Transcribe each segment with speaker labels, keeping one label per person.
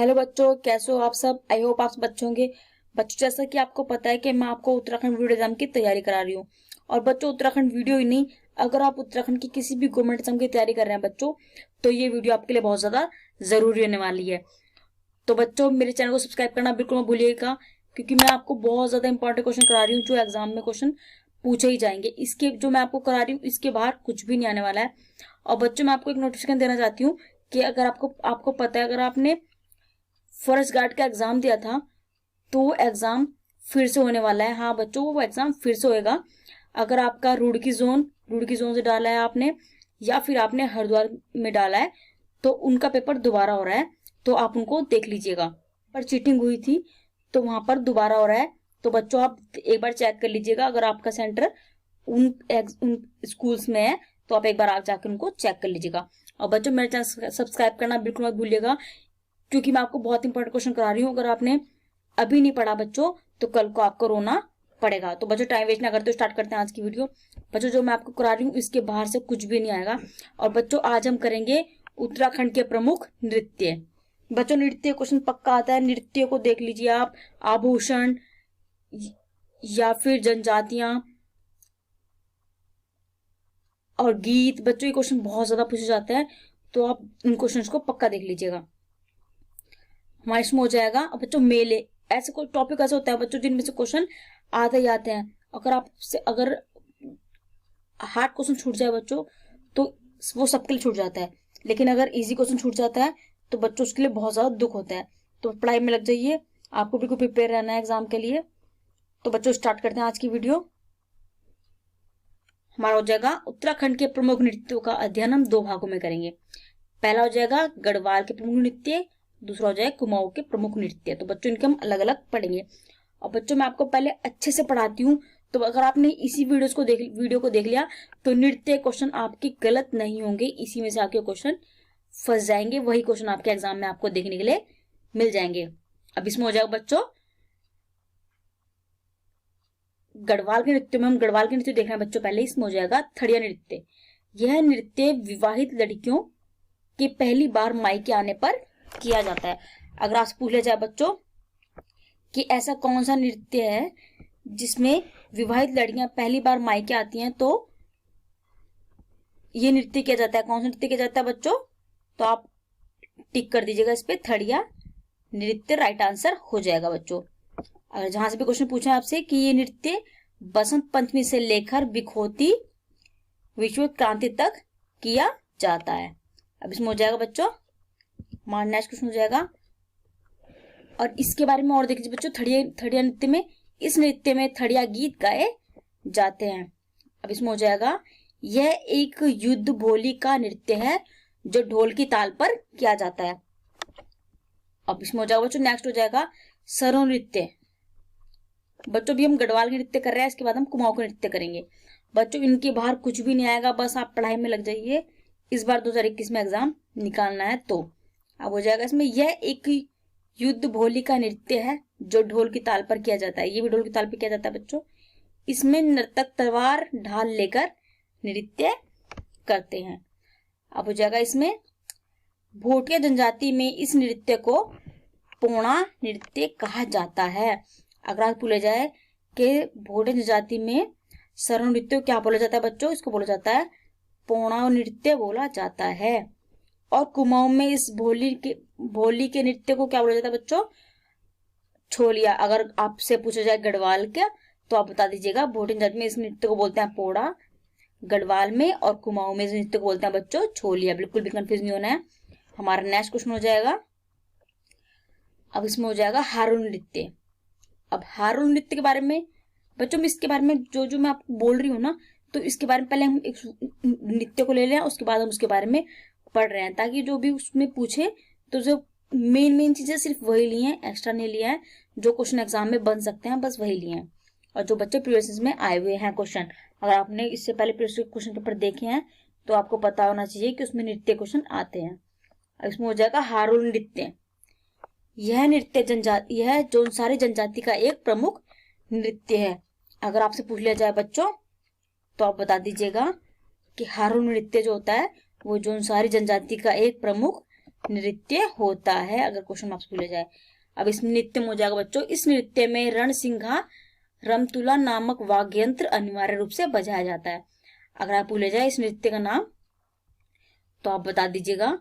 Speaker 1: Hello बच्चों, कैसे हो आप सब। आई होप आप सब अच्छे होंगे। बच्चों, जैसा कि आपको पता है कि मैं आपको उत्तराखंड वीडियो एग्जाम की तैयारी करा रही हूँ। और बच्चों, उत्तराखंड वीडियो ही नहीं, अगर आप उत्तराखंड की किसी भी गवर्नमेंट एग्जाम की तैयारी कर रहे हैं बच्चों, तो ये वीडियो आपके लिए बहुत ज्यादा जरूरी होने वाली है। तो बच्चों, मेरे चैनल को सब्सक्राइब करना बिल्कुल मत भूलिएगा, क्योंकि मैं आपको बहुत ज्यादा इंपॉर्टेंट क्वेश्चन करा रही हूँ जो एग्जाम में क्वेश्चन पूछे ही जाएंगे। इसके जो मैं आपको करा रही हूँ इसके बाहर कुछ भी नहीं आने वाला है। और बच्चों, मैं आपको एक नोटिफिकेशन देना चाहती हूँ कि अगर आपको पता है, अगर आपने फॉरेस्ट गार्ड का एग्जाम दिया था तो वो एग्जाम फिर से होने वाला है। हाँ बच्चों, वो एग्जाम फिर से होएगा। अगर आपका रुड़की जोन से डाला है आपने, या फिर आपने हरिद्वार में डाला है, तो उनका पेपर दोबारा हो रहा है। तो आप उनको देख लीजिएगा। पर चीटिंग हुई थी तो वहां पर दोबारा हो रहा है। तो बच्चों, आप एक बार चेक कर लीजिएगा। अगर आपका सेंटर उन स्कूल्स में है तो आप एक बार आप जाकर उनको चेक कर लीजिएगा। और बच्चों, मेरे चैनल सब्सक्राइब करना बिल्कुल मत भूलिएगा, क्योंकि मैं आपको बहुत इंपॉर्टेंट क्वेश्चन करा रही हूँ। अगर आपने अभी नहीं पढ़ा बच्चों, तो कल को आपको रोना पड़ेगा। तो बच्चों, टाइम वेस्ट ना करते स्टार्ट करते हैं आज की वीडियो। बच्चों, जो मैं आपको करा रही हूँ इसके बाहर से कुछ भी नहीं आएगा। और बच्चों, आज हम करेंगे उत्तराखंड के प्रमुख नृत्य। बच्चों, नृत्य क्वेश्चन पक्का आता है। नृत्य को देख लीजिए आप, आभूषण या फिर जनजातियां और गीत। बच्चों, ये क्वेश्चन बहुत ज्यादा पूछे जाते हैं, तो आप इन क्वेश्चन को पक्का देख लीजिएगा। हमारे इसमें हो जाएगा। अब बच्चों, मेले, ऐसे कोई टॉपिक ऐसे होता है बच्चों जिनमें से क्वेश्चन आते ही आते हैं। अगर हार्ड क्वेश्चन छूट जाए बच्चों, तो वो सबके लिए छूट जाता है। लेकिन अगर इजी क्वेश्चन छूट जाता है तो बच्चों उसके लिए बहुत ज्यादा दुख होता है। तो पढ़ाई में लग जाइए, आपको बिल्कुल प्रिपेयर रहना है एग्जाम के लिए। तो बच्चों, स्टार्ट करते हैं आज की वीडियो। हमारा हो जाएगा उत्तराखंड के प्रमुख नृत्यों का अध्ययन हम दो भागों में करेंगे। पहला हो जाएगा गढ़वाल के प्रमुख नृत्य, दूसरा हो जाएगा कुमाऊं के प्रमुख नृत्य। तो बच्चों, इनके हम अलग अलग पढ़ेंगे। और बच्चों, मैं आपको पहले अच्छे से पढ़ाती हूँ। तो अगर आपने इसी वीडियो को देख लिया तो नृत्य क्वेश्चन आपके गलत नहीं होंगे। इसी में से आपके क्वेश्चन फंस जाएंगे, वही क्वेश्चन आपके एग्जाम में आपको देखने के लिए मिल जाएंगे। अब इसमें हो जाएगा बच्चों गढ़वाल के नृत्य में, हम गढ़वाल के नृत्य देख रहे हैं बच्चों। पहले इसमें हो जाएगा थड़िया नृत्य। यह नृत्य विवाहित लड़कियों के पहली बार मायके आने पर किया जाता है। अगर आपसे पूछ लिया जाए बच्चों कि ऐसा कौन सा नृत्य है जिसमें विवाहित लड़कियां पहली बार मायके आती हैं, तो ये नृत्य किया जाता है, कौन सा नृत्य किया जाता है बच्चों, तो आप टिक कर दीजिएगा इस पे, थड़िया नृत्य राइट आंसर हो जाएगा बच्चों। अगर जहां से भी क्वेश्चन पूछे आपसे कि ये नृत्य बसंत पंचमी से लेकर बिखोती विश्व क्रांति तक किया जाता है। अब इसमें हो जाएगा बच्चों हमारा नेक्स्ट क्वेश्चन हो जाएगा। और इसके बारे में और देख लीजिए बच्चों, थड़िया नृत्य में, इस नृत्य में थड़िया गीत गाए जाते हैं। अब इसमें हो जाएगा यह एक युद्ध भोली का नृत्य है जो ढोल की ताल पर किया जाता है। अब इसमें हो जाएगा बच्चों नेक्स्ट हो जाएगा सरो नृत्य। बच्चों, भी हम गढ़वाल के नृत्य कर रहे हैं, इसके बाद हम कुमाऊं के नृत्य करेंगे। बच्चों, इनके बाहर कुछ भी नहीं आएगा, बस आप पढ़ाई में लग जाइए। इस बार 2021 में एग्जाम निकालना है। तो अब हो जाएगा इसमें यह एक युद्ध भोली का नृत्य है जो ढोल की ताल पर किया जाता है। ये भी ढोल की ताल पर किया जाता है बच्चों। इसमें नर्तक तलवार ढाल लेकर नृत्य करते हैं। अब हो जाएगा इसमें भोटिया जनजाति में इस नृत्य को पोणा नृत्य कहा जाता है। अगर आप पूछा जाए कि भोटिया जनजाति में सरो नृत्य क्या बोला जाता है बच्चों, इसको बोला जाता है पोणा नृत्य बोला जाता है। और कुमाऊं में इस भोली के नृत्य को क्या बोला जाता है बच्चों, छोलिया। अगर आपसे पूछा जाए गढ़वाल का तो आप बता दीजिएगा। भोटिया जनजाति में इस नृत्य को बोलते हैं पोड़ा गढ़वाल में, और कुमाऊं में इस नृत्य को बोलते हैं बच्चों छोलिया। बिल्कुल भी कंफ्यूज नहीं होना है। हमारा नेक्स्ट क्वेश्चन हो जाएगा। अब इसमें हो जाएगा हारून नृत्य। अब हारून नृत्य के बारे में बच्चों, मैं इसके बारे में जो मैं आपको बोल रही हूँ ना, तो इसके बारे में पहले हम एक नृत्य को ले लें, उसके बाद हम उसके बारे में पढ़ रहे हैं, ताकि जो भी उसमें पूछे तो जो मेन चीजें सिर्फ वही ली हैं, एक्स्ट्रा नहीं लिया है। जो क्वेश्चन एग्जाम में बन सकते हैं बस वही लिए हैं। और जो बच्चे प्रीवियस में आए हुए हैं क्वेश्चन, अगर आपने इससे पहले प्रीवियस क्वेश्चन पेपर देखे हैं तो आपको पता होना चाहिए कि उसमें नृत्य क्वेश्चन आते हैं। अब इसमें हो जाएगा हारून नृत्य। यह जौनसारी जनजाति का एक प्रमुख नृत्य है। अगर आपसे पूछ लिया जाए बच्चों तो आप बता दीजिएगा कि हारून नृत्य जो होता है वो जौनसारी जनजाति का एक प्रमुख नृत्य होता है, अगर क्वेश्चन आपसे पूछा जाए। अब इसमें नृत्य में हो जाएगा बच्चों, इस नृत्य में रणसिंघा रमतुला नामक वाद्य यंत्र अनिवार्य रूप से बजाया जाता है। अगर आप पूछे जाए इस नृत्य का नाम, तो आप बता दीजिएगा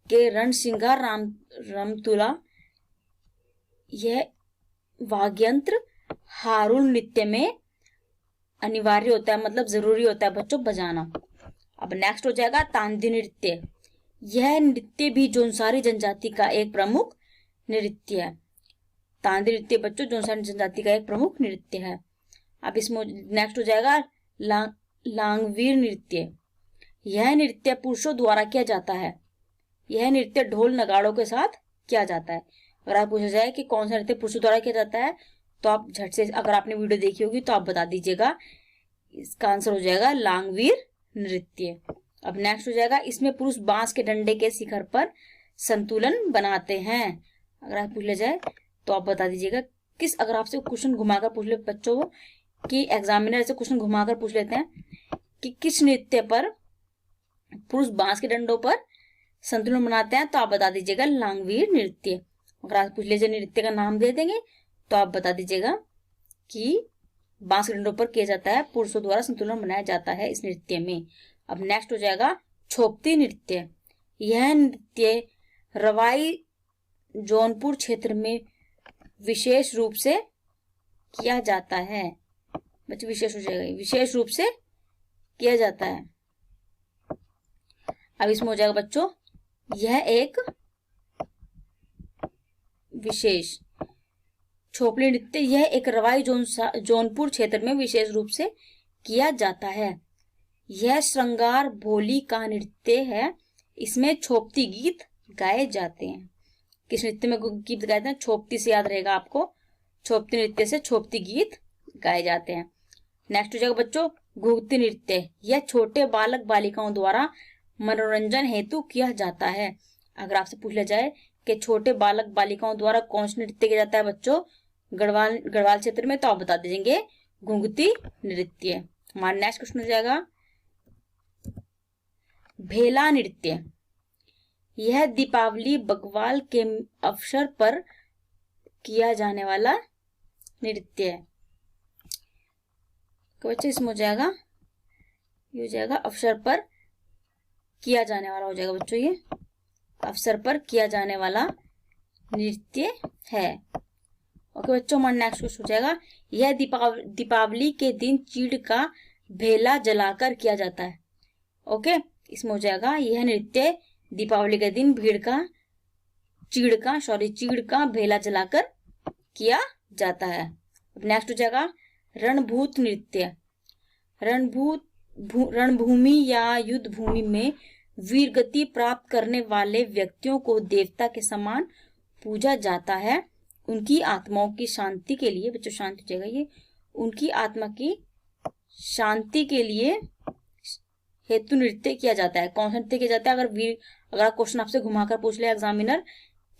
Speaker 1: कि रणसिंघा रमतुला यह वाद्य यंत्र हारुल नृत्य में अनिवार्य होता है, मतलब जरूरी होता है बच्चों बजाना। अब नेक्स्ट हो जाएगा तांदी नृत्य। यह नृत्य भी जौनसारी जनजाति का एक प्रमुख नृत्य है। तांदी नृत्य बच्चों जौनसारी जनजाति का एक प्रमुख नृत्य है। अब इसमें नेक्स्ट हो जाएगा लांगवीर नृत्य। यह नृत्य पुरुषों द्वारा किया जाता है। यह नृत्य ढोल नगाड़ों के साथ किया जाता है। अगर आप पूछा जाए कि कौन सा नृत्य पुरुषों द्वारा किया जाता है, तो आप झट से, अगर आपने वीडियो देखी होगी तो आप बता दीजिएगा। इसका आंसर हो जाएगा लांगवीर नृत्य। अब नेक्स्ट हो जाएगा, इसमें पुरुष बांस के डंडे के शिखर पर संतुलन बनाते हैं। अगर आप पूछ जाए तो आप बता दीजिएगा किस, अगर आपसे क्वेश्चन घुमाकर पूछ ले बच्चों कि एग्जामिनर ऐसे क्वेश्चन घुमाकर पूछ लेते हैं कि किस नृत्य पर पुरुष बांस के डंडों पर संतुलन बनाते हैं, तो आप बता दीजिएगा लांगवीर नृत्य। अगर आप पूछ लीजिए नृत्य का नाम दे देंगे तो आप बता दीजिएगा कि बांस के डंडों पर किया जाता है, पुरुषों द्वारा संतुलन बनाया जाता है इस नृत्य में। अब नेक्स्ट हो जाएगा छोपती नृत्य। यह नृत्य रवाई जौनपुर क्षेत्र में विशेष रूप से किया जाता है। बच्चे विशेष हो जाएगा, विशेष रूप से किया जाता है। अब इसमें हो जाएगा बच्चों, यह एक विशेष छोपली नृत्य, यह एक रवाई जौनपुर क्षेत्र में विशेष रूप से किया जाता है। यह श्रृंगार भोली का नृत्य है। इसमें छोपती गीत गाए जाते हैं। किस नृत्य में गीत गाए जाते हैं? छोपती से याद रहेगा आपको, छोपती नृत्य से छोपती गीत गाए जाते हैं। नेक्स्ट हो जाएगा बच्चों घुघती नृत्य। यह छोटे बालक बालिकाओं द्वारा मनोरंजन हेतु किया जाता है। अगर आपसे पूछ लिया जाए कि छोटे बालक बालिकाओं द्वारा कौन सा नृत्य किया जाता है बच्चों गढ़वाल क्षेत्र में, तो आप बता दीजिए घुघती नृत्य। हमारा नेक्स्ट क्वेश्चन हो जाएगा भेला नृत्य। यह दीपावली बग्वाल के अवसर पर किया जाने वाला नृत्य है। बच्चे इसमें हो जाएगा, ये हो जाएगा अवसर पर किया जाने वाला हो जाएगा बच्चों, ये अवसर पर किया जाने वाला नृत्य है। ओके बच्चों, हमारा नेक्स्ट क्वेश्चन हो जाएगा, यह दीपावली के दिन चीड़ का भेला जलाकर किया जाता है। ओके, इसमें हो जाएगा यह नृत्य दीपावली के दिन चीड़ का भेला जलाकर किया जाता है। अब नेक्स्ट हो जाएगा रणभूत नृत्य। रणभूमि या युद्ध भूमि में वीरगति प्राप्त करने वाले व्यक्तियों को देवता के समान पूजा जाता है। उनकी आत्माओं की शांति के लिए, बच्चों शांति हो जाएगा, ये उनकी आत्मा की शांति के लिए हेतु नृत्य किया जाता है। कौन सा नृत्य किया जाता है? अगर क्वेश्चन आपसे घुमाकर पूछ ले एग्जामिनर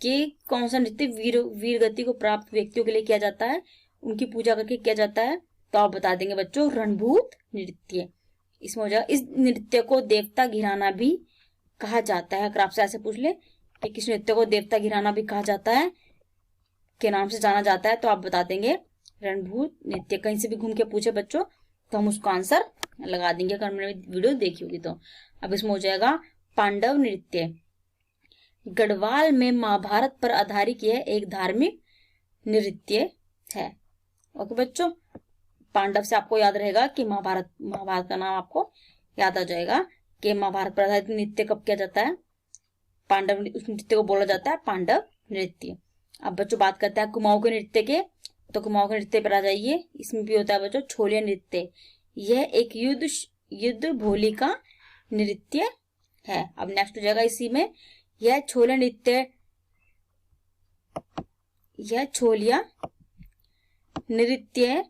Speaker 1: कि कौन सा नृत्य वीर गति को प्राप्त व्यक्तियों के लिए किया जाता है, उनकी पूजा करके किया जाता है, तो आप बता देंगे बच्चों रणभूत नृत्य। इसमें हो जाएगा, इस नृत्य को देवता घिराना भी कहा जाता है। अगर आपसे ऐसे पूछ ले कि किस नृत्य को देवता घिराना भी कहा जाता है, के नाम से जाना जाता है, तो आप बता देंगे रणभूत नृत्य। कहीं से भी घूम के पूछे बच्चों तो हम उसको आंसर लगा देंगे अगर हमने वीडियो देखी होगी तो। अब इसमें हो जाएगा पांडव नृत्य। गढ़वाल में महाभारत पर आधारित यह एक धार्मिक नृत्य है। ओके बच्चों, पांडव से आपको याद रहेगा कि महाभारत का नाम आपको याद आ जाएगा कि महाभारत पर आधारित नृत्य कब किया जाता है, पांडव, उस नृत्य को बोला जाता है पांडव नृत्य। अब बच्चों बात करते हैं कुमाऊं के नृत्य के, तो कुमाऊं के नृत्य पर आ जाइए। इसमें भी होता है बच्चों छोलिया नृत्य। यह एक युद्ध भोली का नृत्य है। अब नेक्स्ट हो जाएगा इसी में, यह छोलिया नृत्य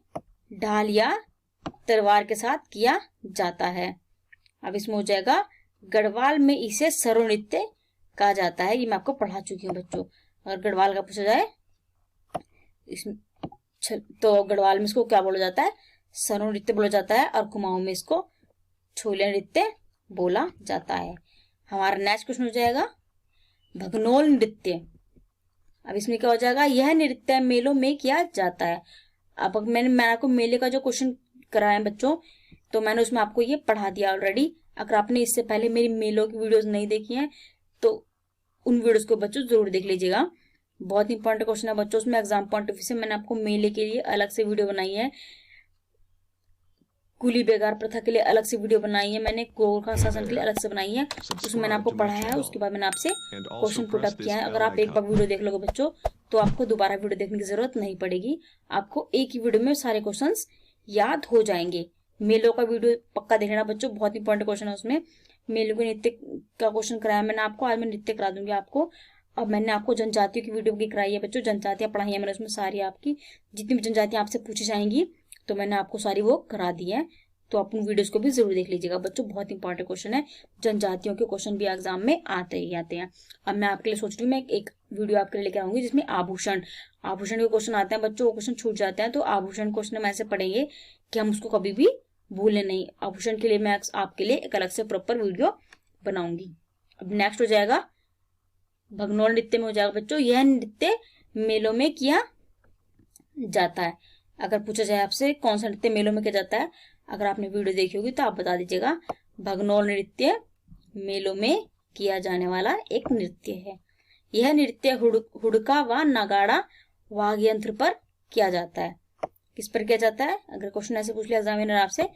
Speaker 1: ढाल या तलवार के साथ किया जाता है। अब इसमें हो जाएगा गढ़वाल में इसे सरो नृत्य कहा जाता है। ये मैं आपको पढ़ा चुकी हूँ बच्चों। अगर गढ़वाल का पूछा जाए इसमें, तो गढ़वाल में इसको क्या बोला जाता है? सरो नृत्य बोला जाता है, और कुमाऊं में इसको छोलिया नृत्य बोला जाता है। हमारा नेक्स्ट क्वेश्चन हो जाएगा, भगनोल नृत्य। अब इसमें क्या हो जाएगा, यह नृत्य मेलों में किया जाता है। अब मैंने आपको मेले का जो क्वेश्चन कराया बच्चों, तो मैंने उसमें आपको ये पढ़ा दिया ऑलरेडी। अगर आपने इससे पहले मेरी मेलों की वीडियोस नहीं देखी हैं तो उन वीडियोस को बच्चों जरूर देख लीजिएगा। बहुत इंपॉर्टेंट क्वेश्चन है बच्चों, उसमें एग्जाम पॉइंट ऑफ व्यू से मैंने आपको मेले के लिए अलग से वीडियो बनाई है, कुली बेगार प्रथा के लिए अलग से वीडियो बनाई है, मैंने गोरखा शासन के लिए अलग से बनाई है, उसमें मैंने आपको पढ़ाया है। उसके बाद मैंने आपसे क्वेश्चन पुट अप किया है। अगर आप एक बार वीडियो देख लोगे बच्चों तो आपको दोबारा वीडियो देखने की जरूरत नहीं पड़ेगी, आपको एक ही वीडियो में सारे क्वेश्चन याद हो जाएंगे। मेलों का वीडियो पक्का देखना बच्चों, बहुत इंपॉर्टेंट क्वेश्चन है उसमें। मेलों के नृत्य का क्वेश्चन कराया मैंने आपको, आज मैं नृत्य करा दूंगी आपको। अब मैंने आपको जनजातियों की वीडियो की कराई है बच्चों, जनजातियां पढ़ाई है मैंने उसमें सारी, आपकी जितनी भी जनजातियां आपसे पूछी जाएंगी तो मैंने आपको सारी वो करा दी है। तो आप उन वीडियोस को भी जरूर देख लीजिएगा बच्चों, बहुत इंपॉर्टेंट क्वेश्चन है। जनजातियों के क्वेश्चन भी एग्जाम में आते ही आते हैं। अब मैं आपके लिए सोच रही हूँ मैं एक वीडियो आपके लिए लेकर आऊंगी जिसमें आभूषण के क्वेश्चन आते हैं बच्चों, वो क्वेश्चन छूट जाते हैं, तो आभूषण क्वेश्चन हम ऐसे पढ़ेंगे कि हम उसको कभी भी भूले नहीं। आभूषण के लिए मैं आपके लिए एक अलग से प्रॉपर वीडियो बनाऊंगी। अब नेक्स्ट हो जाएगा भगनोल नृत्य में हो जाएगा बच्चों, यह नृत्य मेलों में किया जाता है। अगर पूछा जाए आपसे कौन सा नृत्य मेलों में किया जाता है, अगर आपने वीडियो देखी होगी तो आप बता दीजिएगा। भगनोल नृत्य मेलों में किया जाने वाला एक नृत्य है। यह नृत्य हुड़का व नगाड़ा वाद्य यंत्र पर किया जाता है। किस पर किया जाता है, अगर क्वेश्चन ऐसे पूछ लिया एग्जामिनर आपसे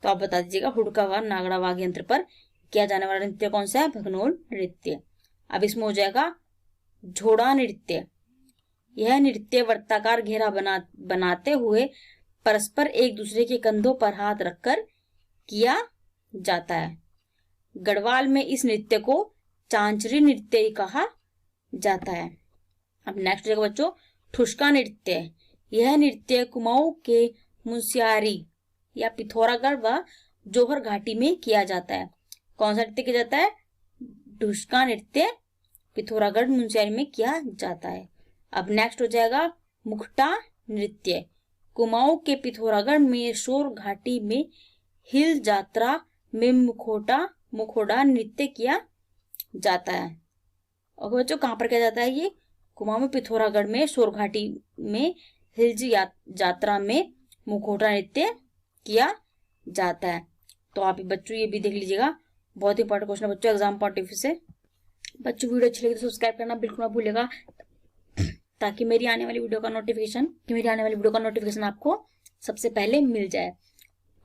Speaker 1: तो आप बता दीजिएगा हुड़का व नगाड़ा वाद्य यंत्र पर किया जाने वाला नृत्य कौन सा है, भगनोल नृत्य। अब इसमें हो जाएगा झोड़ा नृत्य। यह नृत्य वृत्ताकार घेरा बनाते हुए परस्पर एक दूसरे के कंधों पर हाथ रखकर किया जाता है। गढ़वाल में इस नृत्य को चांचरी नृत्य कहा जाता है। अब नेक्स्ट जगह बच्चों ठुसका नृत्य। यह नृत्य कुमाऊं के मुंशियारी या पिथौरागढ़ व जोहर घाटी में किया जाता है। कौन सा नृत्य किया जाता है, ठुसका नृत्य पिथौरागढ़ मुंशियारी में किया जाता है। अब नेक्स्ट हो जाएगा मुखटा नृत्य। कुमाऊं के पिथौरागढ़ में शोर घाटी में हिल जात्रा में मुखोड़ा नृत्य किया जाता है। और बच्चों कहाँ पर किया जाता है, ये कुमाऊं में पिथौरागढ़ में शोर घाटी में हिल्ज यात्रा में मुखोटा नृत्य किया जाता है। तो आप बच्चों ये भी देख लीजिएगा, बहुत इंपॉर्टेंट क्वेश्चन है बच्चों एग्जाम पॉइंट ऑफ व्यू से। बच्चों वीडियो अच्छी लगी तो सब्सक्राइब करना बिल्कुल ना भूलिएगा, ताकि मेरी आने वाली वीडियो का नोटिफिकेशन आपको सबसे पहले मिल जाए।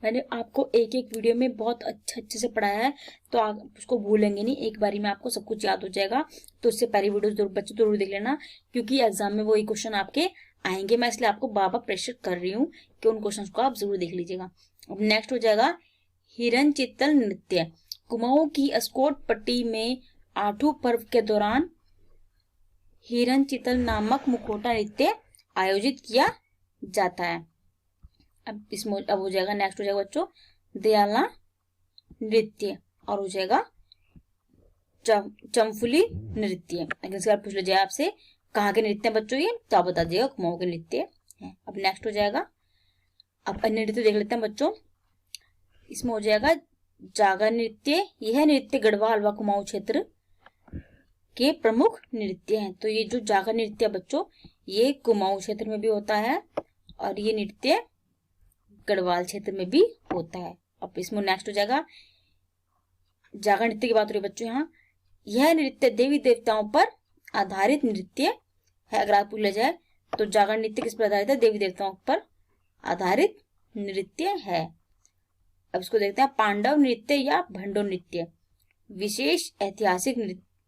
Speaker 1: मैंने आपको एक एक वीडियो में बहुत अच्छे से पढ़ाया है, तो आप उसको भूलेंगे नहीं, एक बारी में आपको सब कुछ याद हो जाएगा। तो इससे पहली वीडियो बच्चे जरूर देख लेना, क्योंकि एग्जाम में वही क्वेश्चन आपके आएंगे। मैं इसलिए आपको बार बार प्रेशर कर रही हूँ कि उन क्वेश्चन को आप जरूर देख लीजिएगा। अब नेक्स्ट हो जाएगा हिरन चित्तल नृत्य। कुमाऊं की अस्कोट पट्टी में आठू पर्व के दौरान हिरन चितल नामक मुखोटा नृत्य आयोजित किया जाता है। अब हो जाएगा नेक्स्ट हो जाएगा बच्चों दयाला नृत्य, और हो जाएगा चंफुली नृत्य। अगर इसके बाद पूछ लीजिए आपसे कहाँ के नृत्य बच्चों ये, तो आप बता दीजिएगा कुमाऊं के नृत्य है। अब नेक्स्ट हो जाएगा, अब अन्य नृत्य देख लेते हैं बच्चों। इसमें हो जाएगा जागर नृत्य। यह नृत्य गढ़वाल व कुमाऊं क्षेत्र के प्रमुख नृत्य हैं। तो ये जो जागर नृत्य बच्चों ये कुमाऊं क्षेत्र में भी होता है और ये नृत्य गढ़वाल क्षेत्र में भी होता है। अब इसमें नेक्स्ट हो जाएगा जागर नृत्य की बात हो रही है बच्चों यहाँ। यह नृत्य देवी देवताओं पर आधारित नृत्य है। अगर आप पूछ जाए तो जागर नृत्य किस पर आधारित है, देवी देवताओं पर आधारित नृत्य है। अब इसको देखते हैं पांडव नृत्य या भंडो नृत्य। विशेष ऐतिहासिक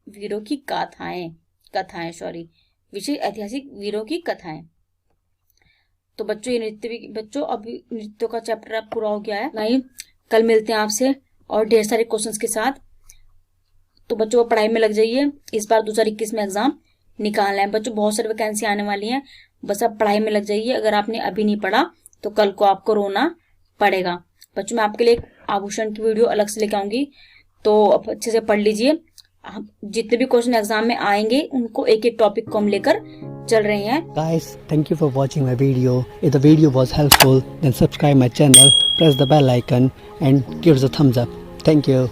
Speaker 1: वीरों की विशेष ऐतिहासिक वीरों की कथाएं। तो बच्चों ये नृत्य भी बच्चों अभी नृत्यों का चैप्टर अब पूरा हो गया है। नहीं कल मिलते हैं आपसे और ढेर सारे क्वेश्चंस के साथ। तो बच्चों पढ़ाई में लग जाइए, इस बार 2021 में एग्जाम निकालना है बच्चों, बहुत सारी वैकेंसी आने वाली है। बस अब पढ़ाई में लग जाइए। अगर आपने अभी नहीं पढ़ा तो कल को आपको रोना पड़ेगा। बच्चों मैं आपके लिए एक आभूषण की वीडियो अलग से लेके आऊंगी, तो अब अच्छे से पढ़ लीजिए। जितने भी क्वेश्चन एग्जाम में आएंगे उनको एक एक टॉपिक को हम लेकर चल रहे हैं।
Speaker 2: Guys, thank you for watching my video. If the video was helpful, then subscribe my channel, press the bell icon and give us a thumbs up. Thank you.